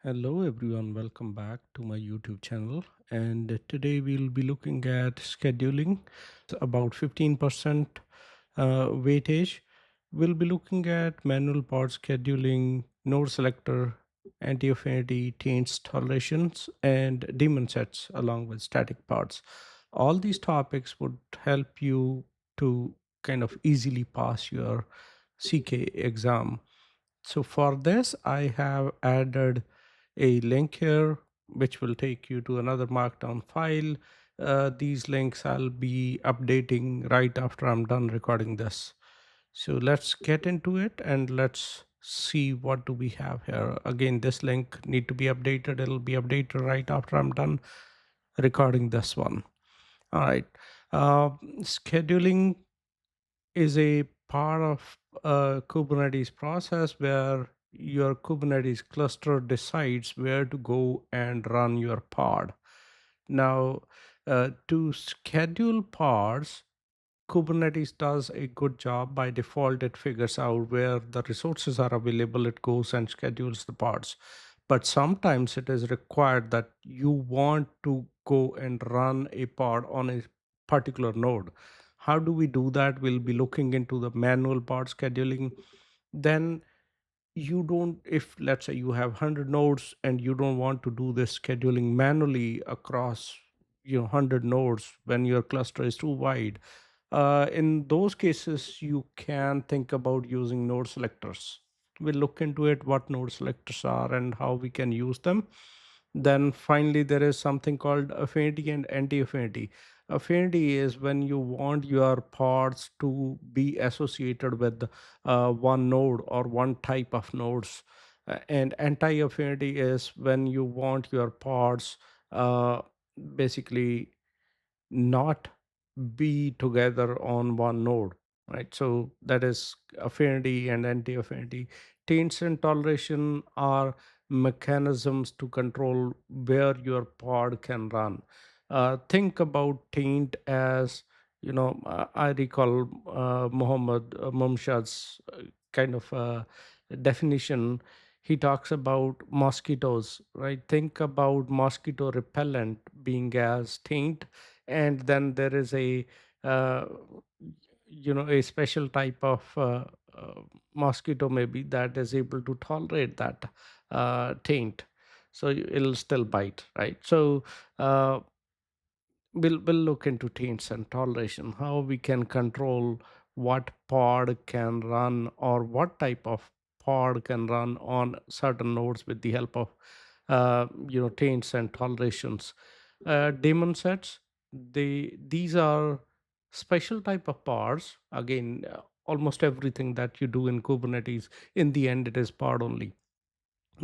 Hello everyone, welcome back to my YouTube channel. And today we'll be looking at scheduling. It's about 15% weightage. We'll be looking at manual part scheduling, node selector, anti-affinity, taints tolerations, and daemon sets along with static parts. All these topics would help you to kind of easily pass your CKA exam. So for this, I have added a link here, which will take you to another markdown file. These links I'll be updating right after I'm done recording this. So let's get into it and let's see what do we have here. Again, this link need to be updated. It'll be updated right after I'm done recording this one. All right. Scheduling is a part of a Kubernetes process where your Kubernetes cluster decides where to go and run your pod. Now, to schedule pods, Kubernetes does a good job. By default, it figures out where the resources are available, it goes and schedules the pods. But sometimes it is required that you want to go and run a pod on a particular node. How do we do that? We'll be looking into the manual pod scheduling. Then you don't, if let's say you have 100 nodes and you don't want to do this scheduling manually across 100 nodes when your cluster is too wide, in those cases you can think about using node selectors. We'll look into it, what node selectors are and how we can use them. Then finally there is something called affinity and anti-affinity. Affinity is when you want your pods to be associated with one node or one type of nodes. And anti-affinity is when you want your pods uh, basically not be together on one node, right? So that is affinity and anti-affinity. Taints and toleration are mechanisms to control where your pod can run. Think about taint as, I recall Muhammad Mumshad's kind of definition. He talks about mosquitoes, right? Think about mosquito repellent being as taint, and then there is uh, a special type of mosquito maybe that is able to tolerate that taint, so it'll still bite, right? So uh, we'll look into taints and toleration, how we can control what pod can run or what type of pod can run on certain nodes with the help of taints and tolerations. Daemon sets, these are special type of pods. Again, almost everything that you do in Kubernetes, in the end it is pod only.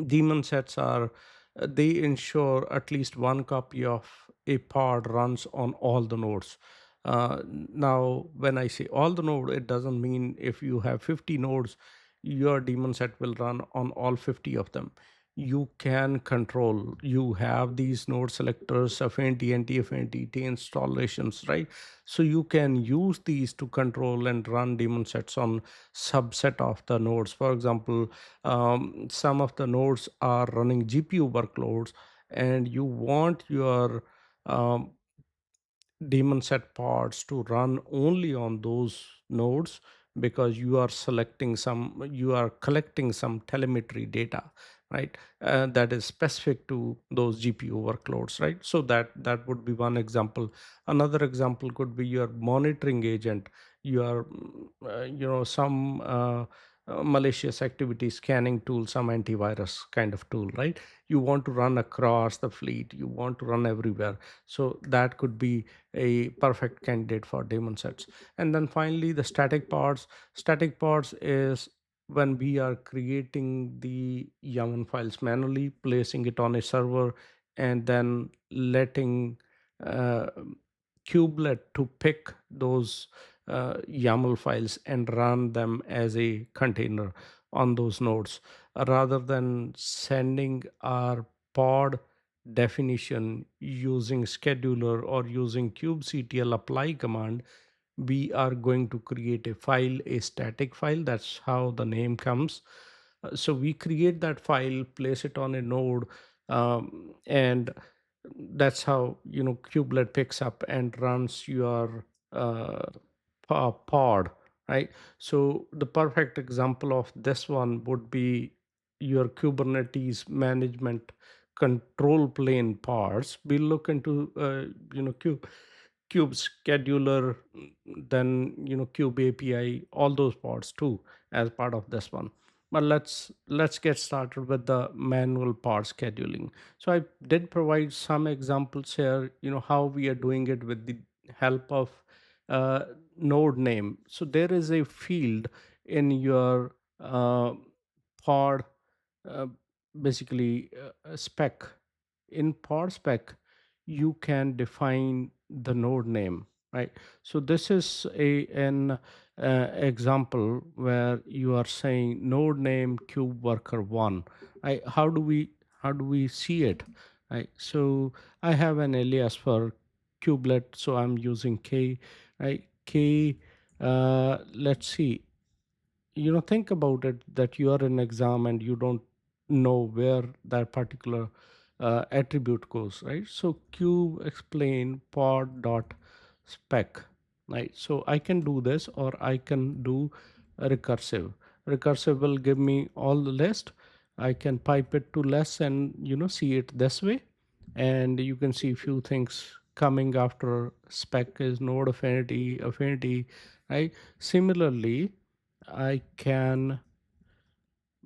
Daemon sets are, they ensure at least one copy of a pod runs on all the nodes. Now when I say all the node, it doesn't mean if you have 50 nodes your daemon set will run on all 50 of them. You can control, you have these node selectors, affinity, anti-affinity, taints, tolerations, right? So you can use these to control and run daemon sets on subset of the nodes. For example, some of the nodes are running GPU workloads, and you want your um, daemon set pods to run only on those nodes, because you are collecting some telemetry data, right? That is specific to those GPU workloads, right? So that would be one example. Another example could be your monitoring agent, your some malicious activity scanning tool, some antivirus kind of tool, right? You want to run across the fleet, you want to run everywhere, so that could be a perfect candidate for daemon sets. And then finally the static pods. Static pods is when we are creating the YAML files manually, placing it on a server, and then letting uh, kubelet to pick those YAML files and run them as a container on those nodes, rather than sending our pod definition using scheduler or using kubectl apply command. We are going to create a file, a static file. That's how the name comes. So we create that file, place it on a node, and that's how kubelet picks up and runs your uh, pod, right? So the perfect example of this one would be your Kubernetes management control plane parts. We look into kube scheduler, then kube API, all those parts too as part of this one. But let's get started with the manual part scheduling. So I did provide some examples here, how we are doing it with the help of uh, node name. So there is a field in your pod, uh, basically spec. In pod spec, you can define the node name, right? So this is an example where you are saying node name cube worker one, right? How do we see it, right? So I have an alias for kubelet, so I'm using k, right? K, let's see, think about it, that you are in exam and you don't know where that particular attribute goes, right? So cube explain pod dot spec, right? So I can do this, or I can do a recursive will give me all the list. I can pipe it to less and see it this way, and you can see few things coming after spec is node affinity, right? Similarly, I can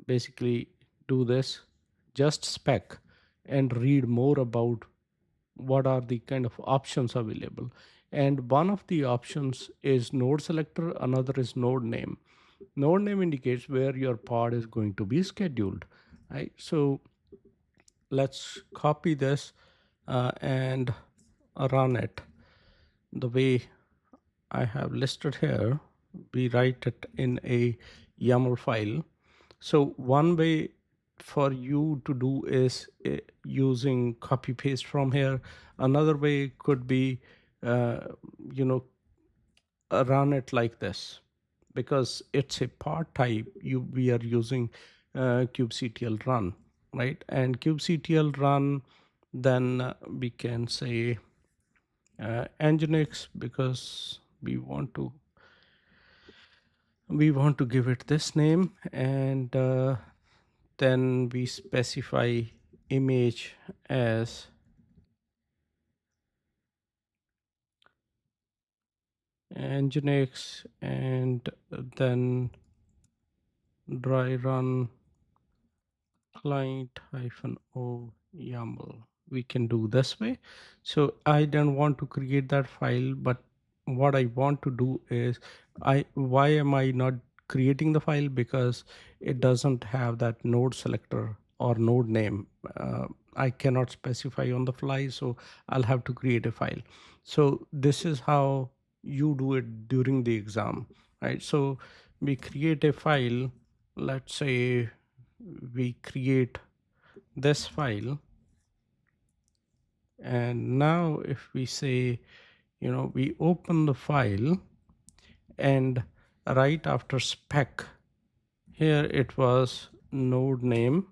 basically do this, just spec, and read more about what are the kind of options available. And one of the options is node selector, another is node name. Node name indicates where your pod is going to be scheduled, right? So let's copy this and run it the way I have listed here. We write it in a YAML file. So one way for you to do is using copy paste from here. Another way could be, uh, you know, run it like this, because it's a part type. We are using kubectl run, right? And kubectl run, then we can say nginx, because we want to give it this name, and then we specify image as nginx, and then dry run client hyphen o yaml. We can do this way. So I don't want to create that file, but what I want to do is, why am I not creating the file? Because it doesn't have that node selector or node name. I cannot specify on the fly, so I'll have to create a file. So this is how you do it during the exam, right? So we create a file. Let's say we create this file, and now if we say, we open the file, and right after spec, here it was node name,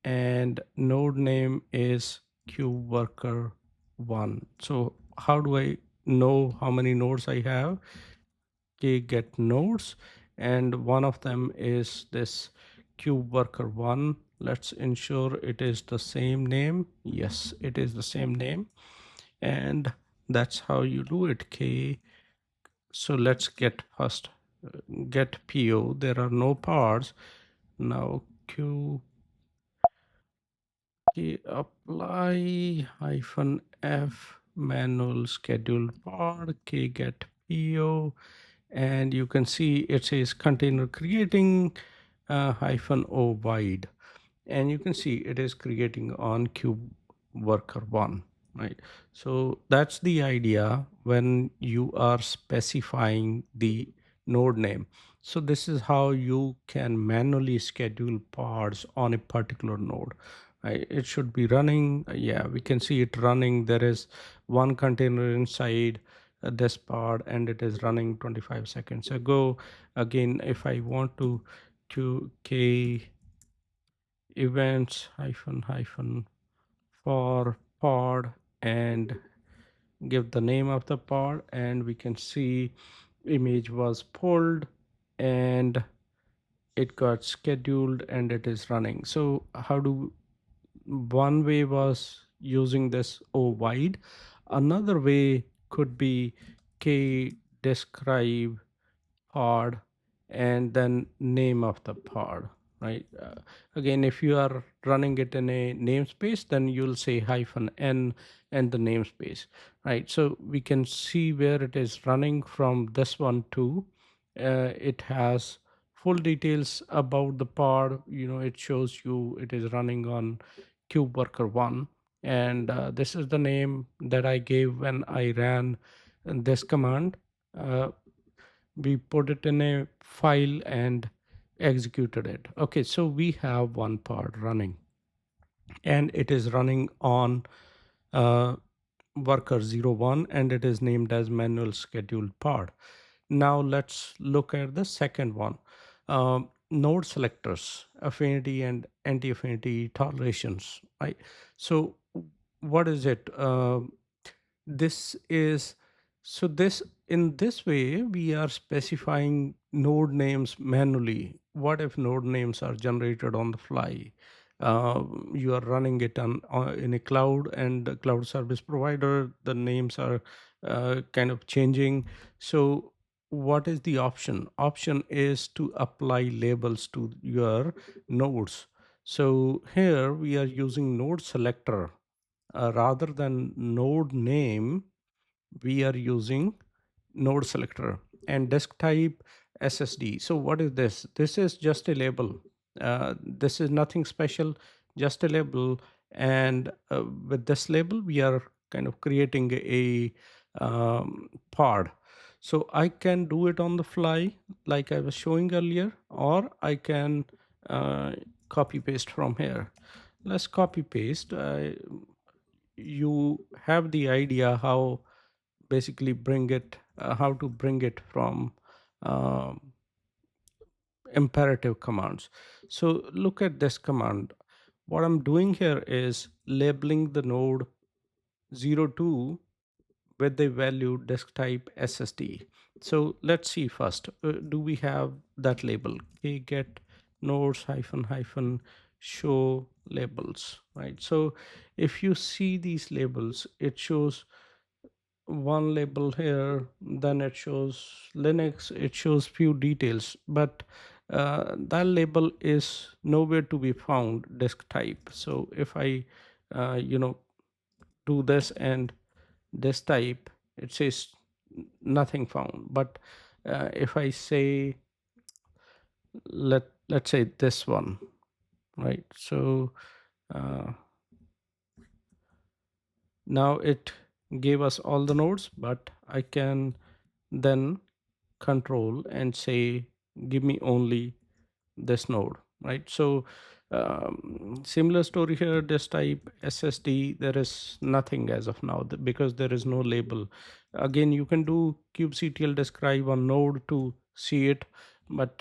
and node name is cube worker one. So how do I know how many nodes I have? Get nodes, and one of them is this cube worker one. Let's ensure it is the same name. Yes, it is the same name, and that's how you do it. So let's get first, get PO. There are no parts. Now Q apply hyphen F manual scheduled part K get PO, and you can see it says container creating hyphen O wide, and you can see it is creating on cube worker one, right? So that's the idea when you are specifying the node name. So this is how you can manually schedule pods on a particular node, right? It should be running. Yeah, we can see it running. There is one container inside this pod, and it is running 25 seconds ago. Again, if I want to k events hyphen hyphen for pod, and give the name of the pod, and we can see image was pulled and it got scheduled and it is running. So how do one way was using this O wide. Another way could be k describe pod and then name of the pod, right? Again, if you are running it in a namespace, then you'll say hyphen n and the namespace, right? So we can see where it is running from this one too. It has full details about the pod. It shows you it is running on kube worker 1, and this is the name that I gave when I ran this command. uh, we put it in a file and executed it. Okay, so we have one pod running, and it is running on uh, worker 01, and it is named as manual scheduled pod. Now let's look at the second one. Node selectors, affinity and anti-affinity tolerations, right? So what is it? This is so this in this way we are specifying node names manually. What if node names are generated on the fly? You are running it in a cloud, and the cloud service provider, the names are kind of changing. So what is the option is to apply labels to your nodes. So here we are using node selector. Rather than node name, we are using node selector and disk type SSD. So what is this? This is just a label. This is nothing special, just a label. And with this label, we are kind of creating a pod. So I can do it on the fly, like I was showing earlier, or I can copy paste from here. Let's copy paste. You have the idea how basically bring it how to bring it from um, imperative commands. So look at this command. What I'm doing here is labeling the node 02 with the value disk type SSD. So let's see first, do we have that label? Okay, get nodes hyphen hyphen show labels, right? So if you see these labels, it shows one label here, then it shows Linux, it shows few details, but that label is nowhere to be found disk type. So if I do this and this type, it says nothing found. But if I say, let's say this one, right? So uh, now it gave us all the nodes, but I can then control and say give me only this node, right? So similar story here, this type SSD, there is nothing as of now because there is no label. Again, you can do kubectl describe on node to see it, but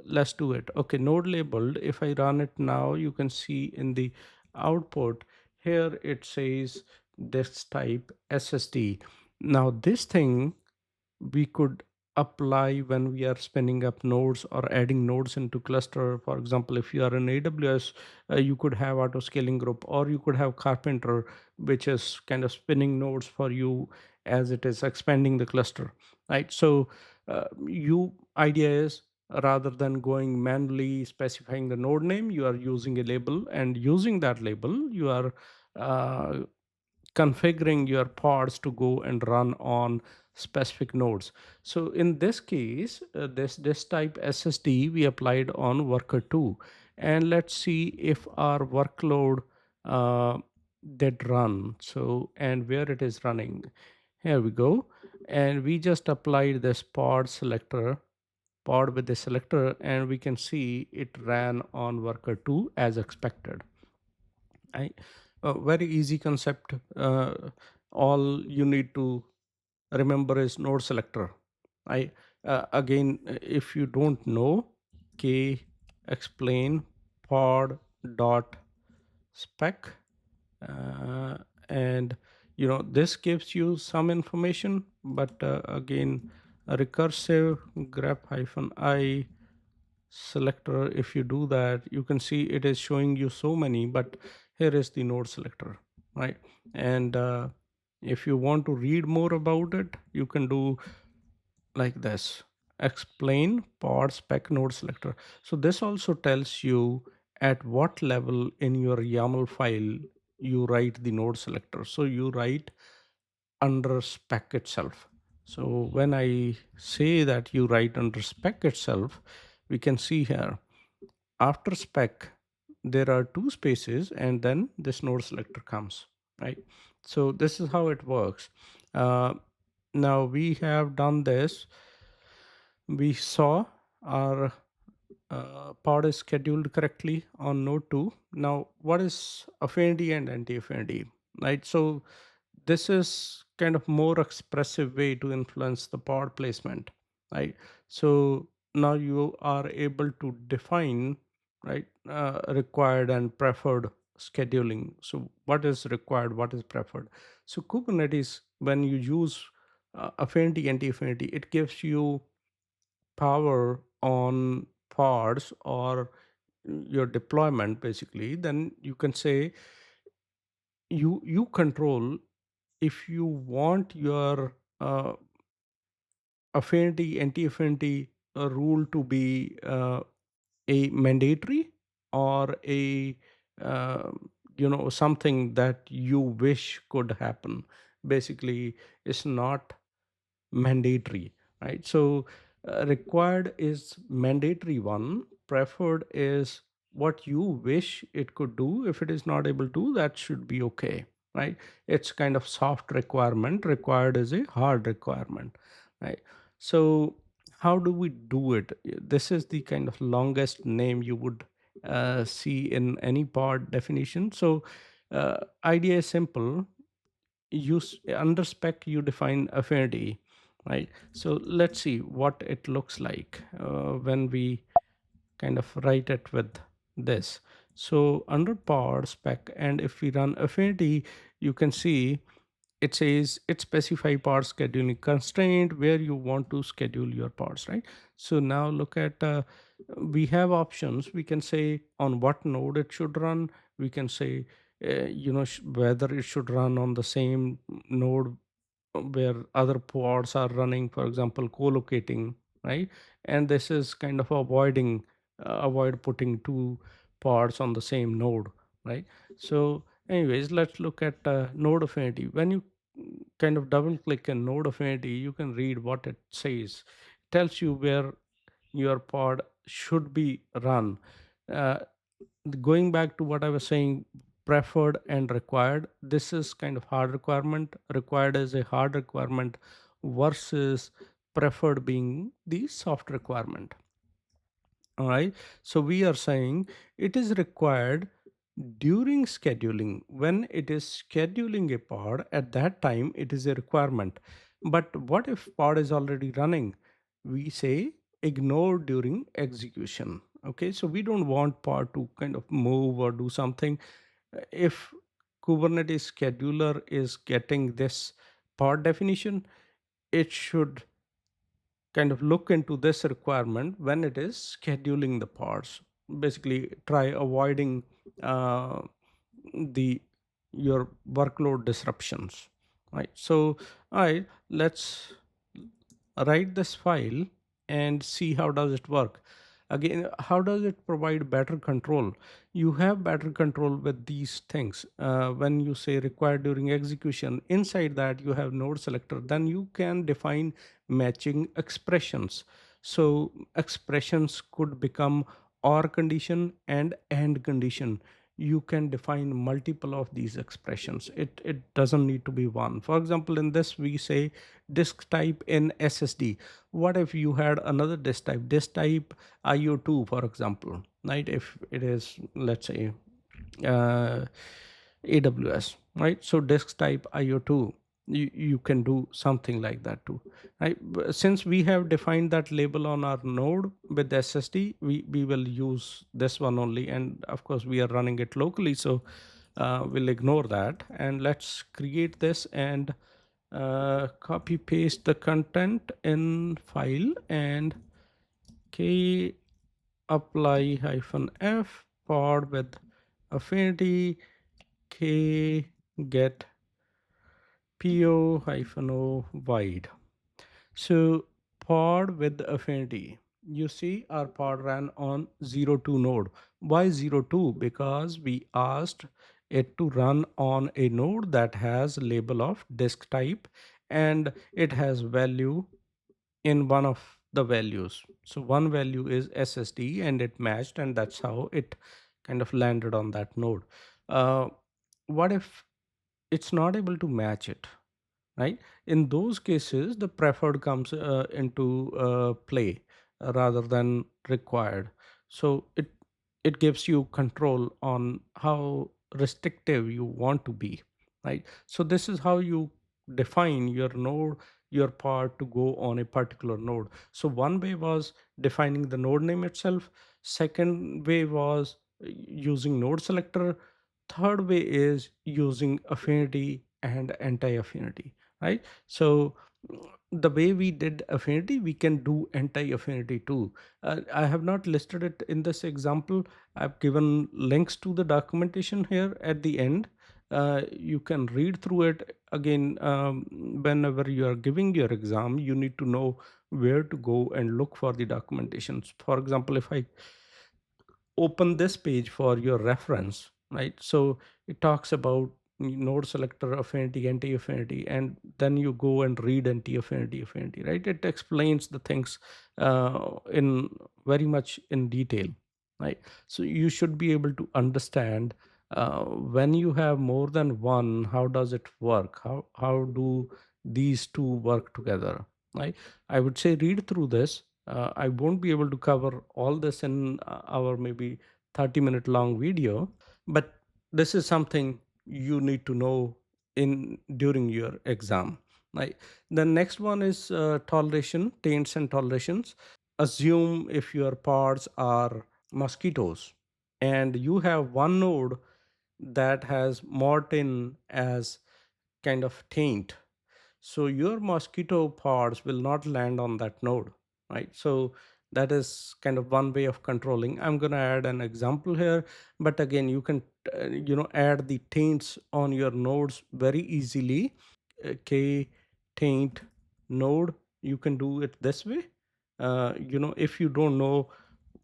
let's do it. Okay, node labeled. If I run it now, you can see in the output here it says this type SSD. Now this thing we could apply when we are spinning up nodes or adding nodes into cluster. For example, if you are in AWS, you could have auto scaling group, or you could have Carpenter, which is kind of spinning nodes for you as it is expanding the cluster, right? So you idea is, rather than going manually specifying the node name, you are using a label, and using that label you are uh, configuring your pods to go and run on specific nodes. So in this case, this type SSD we applied on worker 2, and let's see if our workload uh, did run. So, and where it is running. Here we go. And we just applied this pod with the selector, and we can see it ran on worker 2 as expected. I Very easy concept. All you need to remember is node selector. I Again, if you don't know, k explain pod dot spec, uh, and this gives you some information, but again, a recursive grep hyphen I selector, if you do that, you can see it is showing you so many, but here is the node selector, right? And if you want to read more about it, you can do like this: explain pod spec node selector. So this also tells you at what level in your YAML file you write the node selector. So you write under spec itself. So when I say that you write under spec itself, we can see here after spec there are two spaces and then this node selector comes, right? So this is how it works. uh, Now we have done this. We saw our pod is scheduled correctly on node 2. Now what is affinity and anti-affinity, right? So this is kind of more expressive way to influence the pod placement, right? So now you are able to define, right, required and preferred scheduling. So what is required, what is preferred? So Kubernetes, when you use affinity anti-affinity, it gives you power on pods or your deployment. Basically, then you can say you control if you want your affinity anti-affinity rule to be a mandatory or a uh, something that you wish could happen. Basically, it's not mandatory, right? So required is mandatory one, preferred is what you wish it could do. If it is not able to, that should be okay, right? It's kind of soft requirement. Required is a hard requirement, right? So how do we do it? This is the kind of longest name you would see in any pod definition. So idea is simple. Under spec you define affinity, right? So let's see what it looks like when we kind of write it with this. So under pod spec, and if we run affinity, you can see it says it specify pod scheduling constraint where you want to schedule your pods, right? So now look at we have options. We can say on what node it should run. We can say whether it should run on the same node where other pods are running, for example co-locating, right? And this is kind of avoid putting two pods on the same node, right? So anyways, let's look at node affinity. When you kind of double click in node affinity, you can read what it says. It tells you where your pod should be run. uh, Going back to what I was saying, preferred and required, this is kind of hard requirement. Required is a hard requirement versus preferred being the soft requirement. All right. So we are saying it is required during scheduling. When it is scheduling a pod, at that time it is a requirement. But what if pod is already running? We say ignore during execution. Okay. So we don't want pod to kind of move or do something. If Kubernetes scheduler is getting this pod definition, it should kind of look into this requirement when it is scheduling the pods. Basically, try avoiding uh, the your workload disruptions, right? So, all right, let's write this file and see how does it work. Again, how does it provide better control? You have better control with these things. When you say required during execution, inside that you have node selector, then you can define matching expressions. So expressions could become or condition and condition. You can define multiple of these expressions. It doesn't need to be one. For example, in this we say disk type in SSD. What if you had another disk type IO2, for example, right? If it is, let's say, uh, AWS, right? So disk type IO2. you can do something like that too, right? Since we have defined that label on our node with ssd, we will use this one only, and of course we are running it locally, so we'll ignore that, and let's create this and copy paste the content in file, and k apply hyphen f pod with affinity k get po hyphen o wide. So pod with affinity. You see our pod ran on 02 node. Why 02? Because we asked it to run on a node that has label of disk type, and it has value in one of the values. So one value is SSD and it matched, and that's how it kind of landed on that node. Uh, what if it's not able to match it? Right, in those cases the preferred comes into play rather than required. So it gives you control on how restrictive you want to be, right? So this is how you define your node, your part to go on a particular node. So one way was defining the node name itself, second way was using node selector, third way is using affinity and anti-affinity, right? So the way we did affinity, we can do anti-affinity too. I have not listed it in this example. I've given links to the documentation here at the end. You can read through it again. Whenever you are giving your exam, you need to know where to go and look for the documentations. For example, if I open this page for your reference, right? So it talks about node selector, affinity, anti-affinity, and then you go and read anti-affinity, affinity, right? It explains the things in very much in detail, right? So you should be able to understand when you have more than one, how does it work? How do these two work together, right? I would say read through this. I won't be able to cover all this in our maybe 30-minute long video, but this is something you need to know in during your exam. Right. The next one is toleration, taints and tolerations. Assume if your pods are mosquitoes and you have one node that has Mortin as kind of taint, so your mosquito pods will not land on that node, right? So that is kind of one way of controlling. I'm going to add an example here, but again you can add the taints on your nodes very easily. K taint node, you can do it this way. If you don't know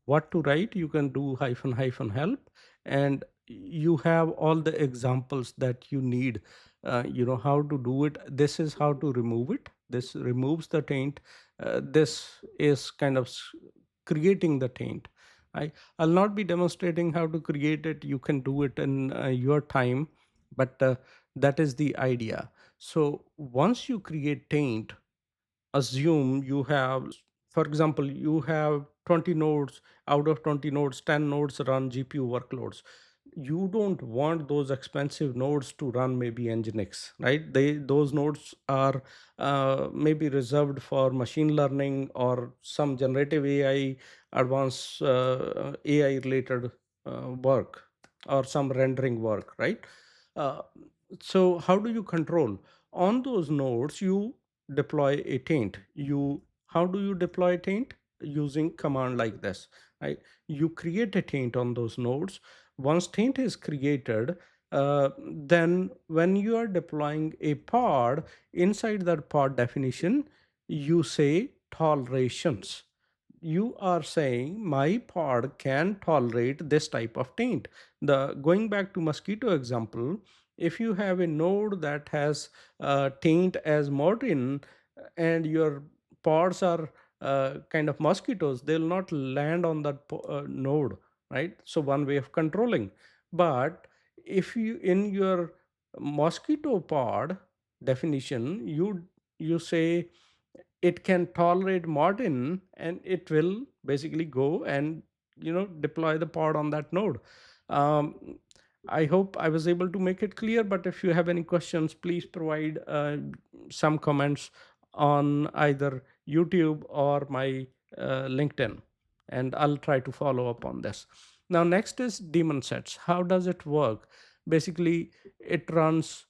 what to write, you can do hyphen hyphen help, and you have all the examples that you need. How to do it. This is how to remove it. This removes the taint. This is kind of creating the taint. I'll not be demonstrating how to create it. You can do it in your time, but that is the idea. So once you create taint, assume you have, for example, you have 20 nodes. Out of 20 nodes, 10 nodes run GPU workloads. You don't want those expensive nodes to run maybe nginx, right? Those nodes are maybe reserved for machine learning or some generative AI, advanced AI related work, or some rendering work, right? uh, so how do you control on those nodes? You deploy a taint. How do you deploy a taint? Using command like this, right? You create a taint on those nodes. Once taint is created, then when you are deploying a pod, inside that pod definition you say tolerations. You are saying my pod can tolerate this type of taint. The Going back to mosquito example, if you have a node that has taint as Mortin, and your pods are kind of mosquitoes, they'll not land on that node, right? So one way of controlling. But if you in your mosquito pod definition, you say it can tolerate Martin, and it will basically go and deploy the pod on that node. um, I hope I was able to make it clear, but if you have any questions, please provide some comments on either YouTube or my LinkedIn, and I'll try to follow up on this. Now, next is daemon sets. How does it work? Basically, it runs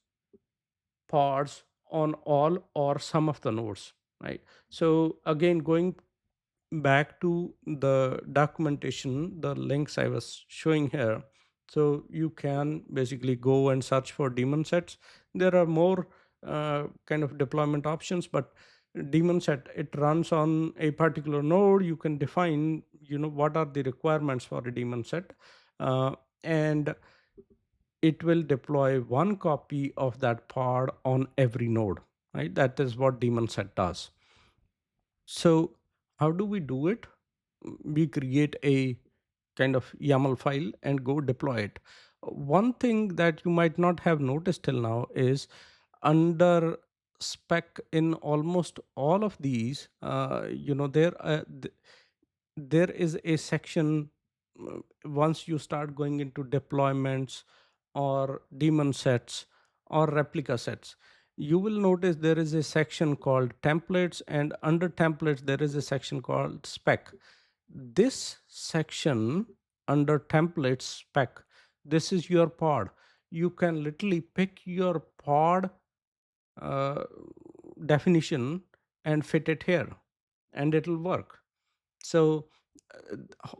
pods on all or some of the nodes, right? So again, going back to the documentation, the links I was showing here, so you can basically go and search for daemon sets. There are more kind of deployment options, but daemon set, it runs on a particular node. You can define, what are the requirements for a daemon set, and it will deploy one copy of that pod on every node, right? That is what daemon set does. So how do we do it? We create a kind of YAML file and go deploy it. One thing that you might not have noticed till now is under spec in almost all of these, there is a section, once you start going into deployments or daemon sets or replica sets, you will notice there is a section called templates, and under templates there is a section called spec. This section under templates spec, this is your pod. You can literally pick your pod uh, definition and fit it here, and it'll work. So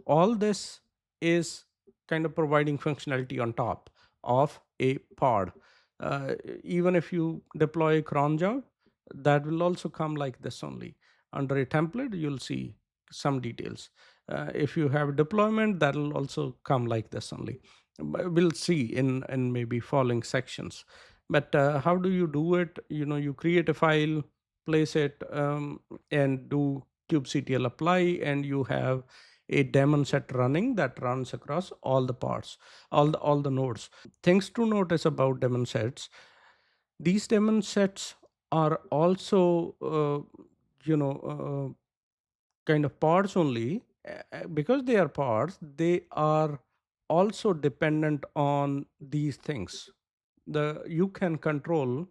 all this is kind of providing functionality on top of a pod. Even if you deploy a cron job, that will also come like this only. Under a template, you'll see some details. If you have deployment, that will also come like this only. We'll see in maybe following sections. But how do you do it? You create a file, place it, and do kubectl apply, and you have a daemon set running that runs across all the parts, all the nodes. Things to notice about daemon sets: these daemon sets are also kind of pods only. Because they are pods, they are also dependent on these things. You can control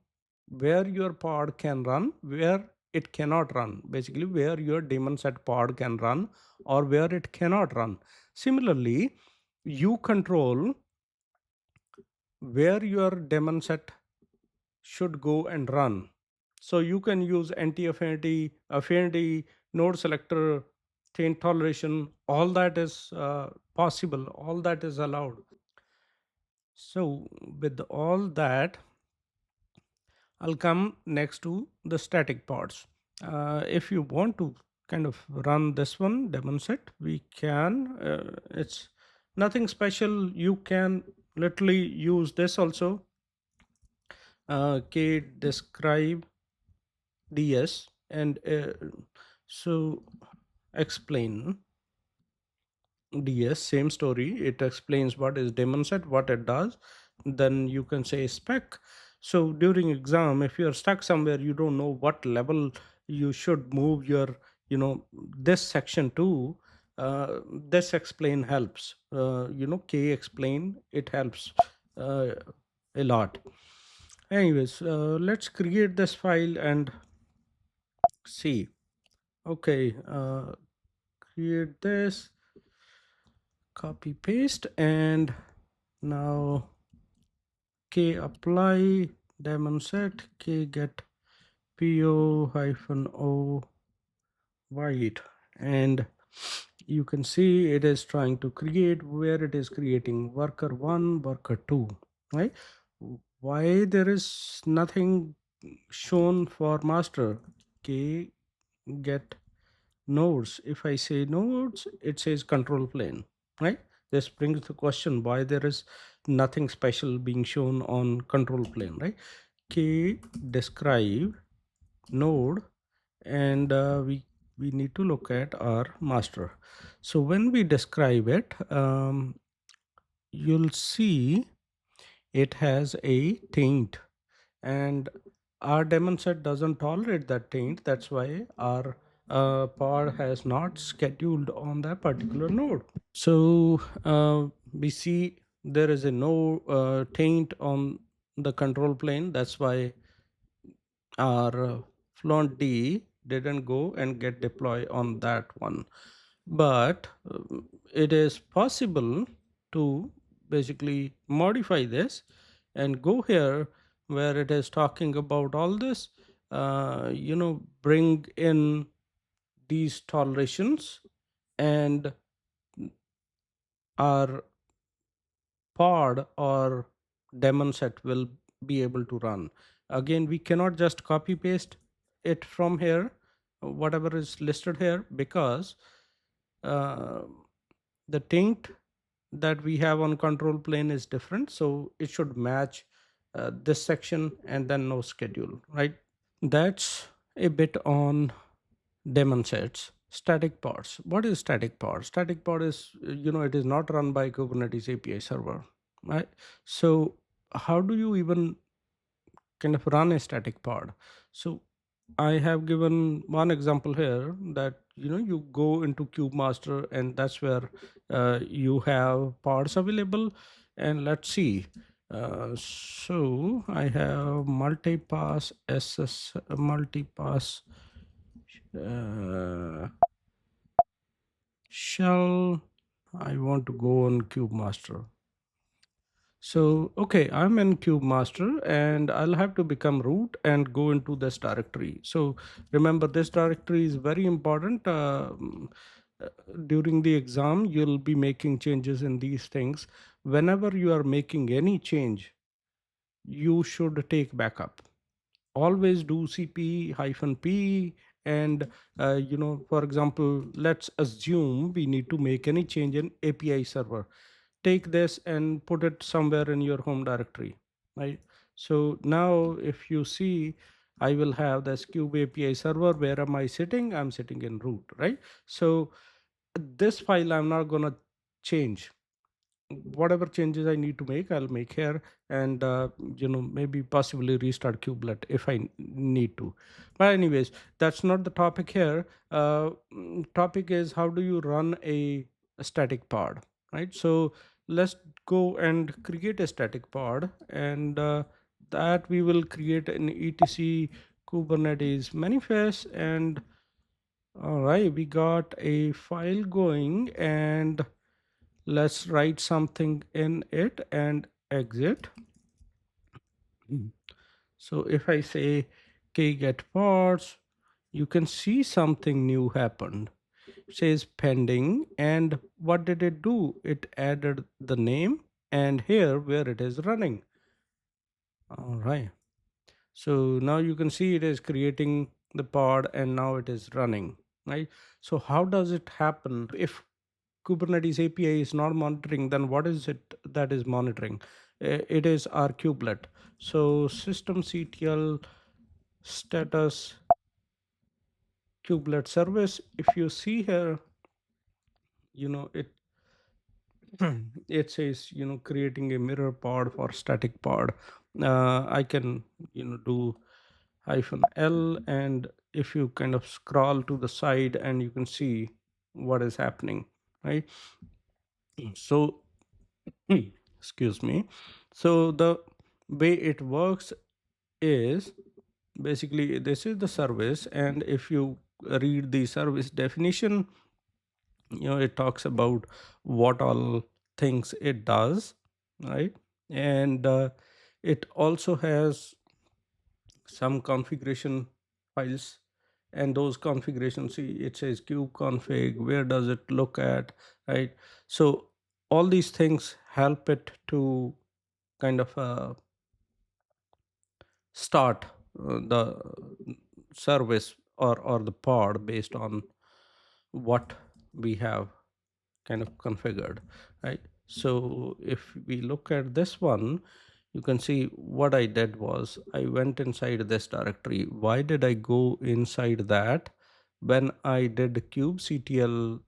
where your pod can run, where it cannot run, basically where your daemon set pod can run or where it cannot run. Similarly, you control where your daemon set should go and run. So you can use anti-affinity, affinity, node selector, taint toleration. All that is possible. All that is allowed. So with all that, I'll come next to the static pods. If you want to kind of run this one, daemon set, we can. It's nothing special. You can literally use this also. K describe ds, and so explain ds, same story. It explains what is daemon set, what it does. Then you can say spec. So during exam, if you're stuck somewhere, you don't know what level you should move your, this section to, this explain helps. K explain, it helps uh, a lot. Anyways, let's create this file and see. Okay, create this, copy paste, and now k apply daemon set, k get po hyphen o white, and you can see it is trying to create, where it is creating worker 1, worker 2, right? Why there is nothing shown for master? K get nodes. If I say nodes, it says control plane, right? This brings the question why there is nothing special being shown on control plane, right? K describe node, and we need to look at our master. So when we describe it, you'll see it has a taint, and our daemon set doesn't tolerate that taint. That's why our pod has not scheduled on that particular node. So we see there is a no taint on the control plane. That's why our Fluent D didn't go and get deploy on that one. But it is possible to basically modify this and go here where it is talking about all this, bring in these tolerations, and our pod or daemon set will be able to run. Again, we cannot just copy paste it from here, whatever is listed here, because uh, the taint that we have on control plane is different. So it should match this section and then no schedule, right? That's a bit on daemon sets. Static pods. What is static pod? Static pod is, it is not run by Kubernetes API server, right? So how do you even kind of run a static pod? So I have given one example here that you go into kubemaster, and that's where you have pods available. And let's see. So I have multipass ss multipass uh, shell. I want to go on kubemaster. So, okay, I'm in Cube Master and I'll have to become root and go into this directory. So remember, this directory is very important. Uh, During the exam, you'll be making changes in these things. Whenever you are making any change, you should take backup. Always do cp hyphen p. And for example, let's assume we need to make any change in API server. Take this and put it somewhere in your home directory, right? So now if you see, I will have this cube API server. Where am I sitting? I'm sitting in root, right? So this file I'm not going to change. Whatever changes I need to make, I'll make here. And maybe possibly restart kubelet if I need to. But anyways, that's not the topic here. Topic is, how do you run a static pod, right? So let's go and create a static pod, and that we will create an etc kubernetes manifest. And all right, we got a file going, and let's write something in it and exit. Mm. So if I say kget pods, you can see something new happened. It says pending, and what did it do? It added the name and here where it is running. All right. So now you can see it is creating the pod and now it is running, right? So how does it happen? If Kubernetes API is not monitoring, then what is it that is monitoring? It is our kubelet. So systemctl status kubelet service. If you see here, it it says creating a mirror pod for static pod. I can do hyphen L, and if you kind of scroll to the side, and you can see what is happening, right? So excuse me. So the way it works is, basically this is the service, and if you read the service definition, it talks about what all things it does, right? And it also has some configuration files, and those configurations, see, it says kube config, where does it look at, right? So all these things help it to kind of start the service or the pod based on what we have kind of configured, right? So if we look at this one, you can see what I did was I went inside this directory. Why did I go inside that? When I did kubectl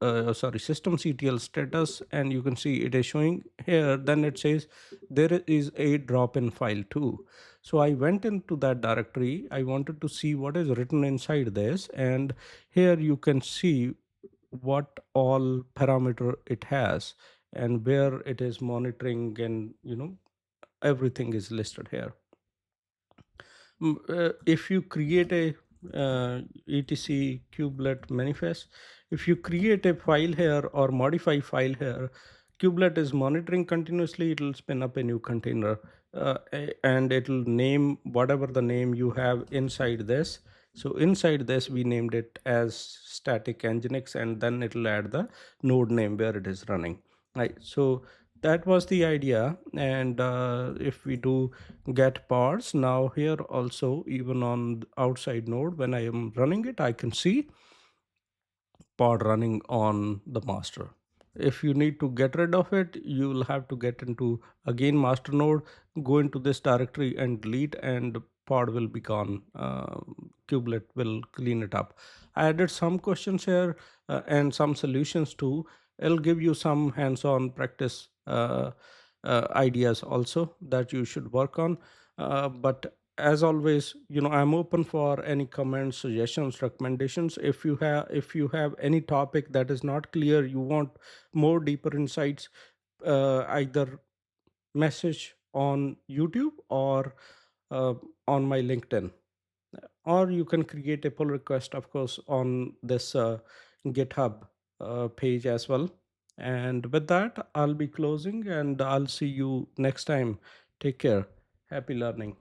systemctl status, and you can see it is showing here, then it says there is a drop-in file too. So I went into that directory. I wanted to see what is written inside this, and here you can see what all parameter it has. and where it is monitoring, and everything is listed here. If you create a etc kubelet manifest, if you create a file here or modify file here, kubelet is monitoring continuously. It will spin up a new container, and it will name whatever the name you have inside this. So inside this we named it as static nginx, and then it will add the node name where it is running, right? So that was the idea. And if we do get pods now here also, even on the outside node, when I am running it, I can see pod running on the master. If you need to get rid of it, you will have to get into again master node, go into this directory and delete, and pod will be gone. Kubelet will clean it up. I added some questions here, and some solutions too. It'll give you some hands-on practice ideas also that you should work on. But as always, I'm open for any comments, suggestions, recommendations. If you have any topic that is not clear, you want more deeper insights, either message on YouTube or uh, on my LinkedIn, or you can create a pull request, of course, on this GitHub page as well. And with that, I'll be closing, and I'll see you next time. Take care. Happy learning.